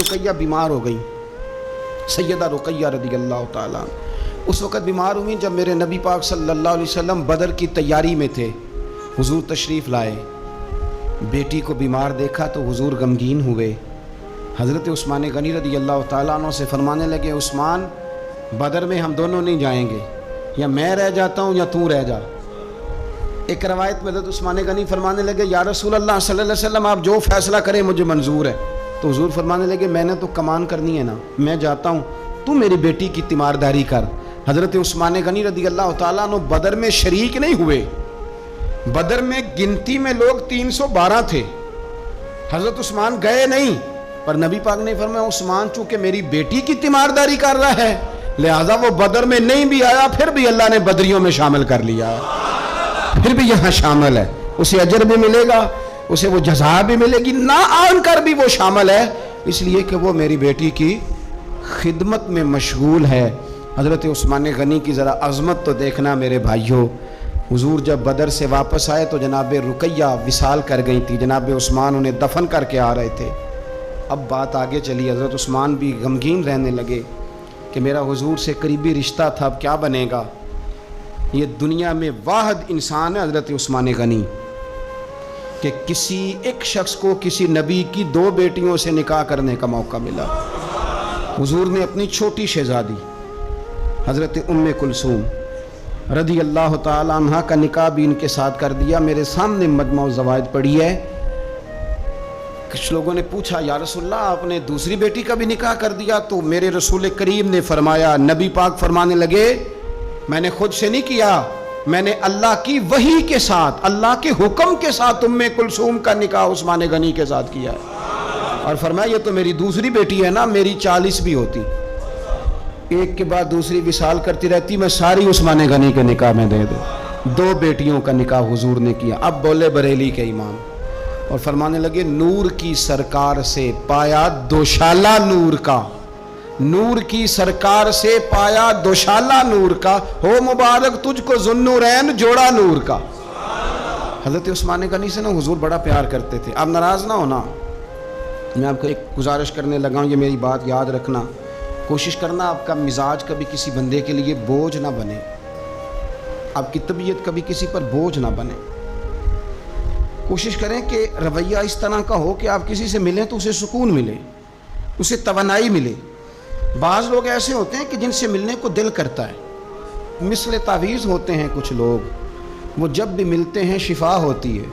رقیہ بیمار ہو گئی، سیدہ رقیہ رضی اللہ تعالیٰ اس وقت بیمار ہوئی جب میرے نبی پاک صلی اللہ علیہ وسلم بدر کی تیاری میں تھے، حضور تشریف لائے، بیٹی کو بیمار دیکھا تو حضور غمگین ہوئے۔ حضرت عثمان غنی رضی اللہ تعالیٰ عنہ سے فرمانے لگے عثمان بدر میں ہم دونوں نہیں جائیں گے، یا میں رہ جاتا ہوں یا تو رہ جا۔ ایک روایت میں حضرت عثمان غنی فرمانے لگے یا رسول اللہ صلی اللہ علیہ وسلم آپ جو فیصلہ کریں مجھے منظور ہے۔ تو حضور فرمانے لگے میں نے تو کمان کرنی ہے نا، میں جاتا ہوں، تو میری بیٹی کی تیمارداری کر۔ حضرت عثمان غنی رضی اللہ تعالیٰ عنہ بدر میں شریک نہیں ہوئے، بدر میں گنتی میں لوگ 312 تھے، حضرت عثمان گئے نہیں، پر نبی پاک نے فرمایا عثمان چونکہ میری بیٹی کی تیمارداری کر رہا ہے لہذا وہ بدر میں نہیں بھی آیا، پھر بھی اللہ نے بدریوں میں شامل کر لیا، پھر بھی یہاں شامل ہے، اسے اجر بھی ملے گا، اسے وہ جزا بھی ملے گی، نہ آن کر بھی وہ شامل ہے، اس لیے کہ وہ میری بیٹی کی خدمت میں مشغول ہے۔ حضرت عثمان غنی کی ذرا عظمت تو دیکھنا میرے بھائیوں، حضور جب بدر سے واپس آئے تو جناب رقیہ وصال کر گئی تھی، جناب عثمان انہیں دفن کر کے آ رہے تھے۔ اب بات آگے چلی، حضرت عثمان بھی غمگین رہنے لگے کہ میرا حضور سے قریبی رشتہ تھا، اب کیا بنے گا؟ یہ دنیا میں واحد انسان ہے حضرت عثمان غنی کہ کسی ایک شخص کو کسی نبی کی 2 بیٹیوں سے نکاح کرنے کا موقع ملا۔ حضور نے اپنی چھوٹی شہزادی حضرت ام کلثوم رضی اللہ تعالی عنہ کا نکاح بھی ان کے ساتھ کر دیا۔ میرے سامنے مجمع الزوائد پڑھی ہے، کچھ لوگوں نے پوچھا یا رسول اللہ آپ نے دوسری بیٹی کا بھی نکاح کر دیا؟ تو میرے رسول کریم نے فرمایا، نبی پاک فرمانے لگے میں نے خود سے نہیں کیا، میں نے اللہ کی وحی کے ساتھ، اللہ کے حکم کے ساتھ ام کلثوم کا نکاح عثمان غنی کے ساتھ کیا ہے، اور فرمایا یہ تو میری دوسری بیٹی ہے نا، میری 40 بھی ہوتی، ایک کے بعد دوسری وصال کرتی رہتی، میں ساری عثمان غنی کے نکاح میں دے دوں۔ 2 بیٹیوں کا نکاح حضور نے کیا۔ اب بولے بریلی کے امام اور فرمانے لگے نور کی سرکار سے پایا دوشالہ نور کا، نور کی سرکار سے پایا دوشالہ نور کا، ہو مبارک تجھ کو ذوالنورین جوڑا نور کا۔ حضرت عثمان غنی سے نا حضور بڑا پیار کرتے تھے، آپ ناراض نہ ہونا، میں آپ کو ایک گزارش کرنے لگا ہوں، یہ میری بات یاد رکھنا، کوشش کرنا آپ کا مزاج کبھی کسی بندے کے لیے بوجھ نہ بنے، آپ کی طبیعت کبھی کسی پر بوجھ نہ بنے، کوشش کریں کہ رویہ اس طرح کا ہو کہ آپ کسی سے ملیں تو اسے سکون ملے، اسے توانائی ملے۔ بعض لوگ ایسے ہوتے ہیں کہ جن سے ملنے کو دل کرتا ہے، مثل تعویذ ہوتے ہیں کچھ لوگ، وہ جب بھی ملتے ہیں شفا ہوتی ہے،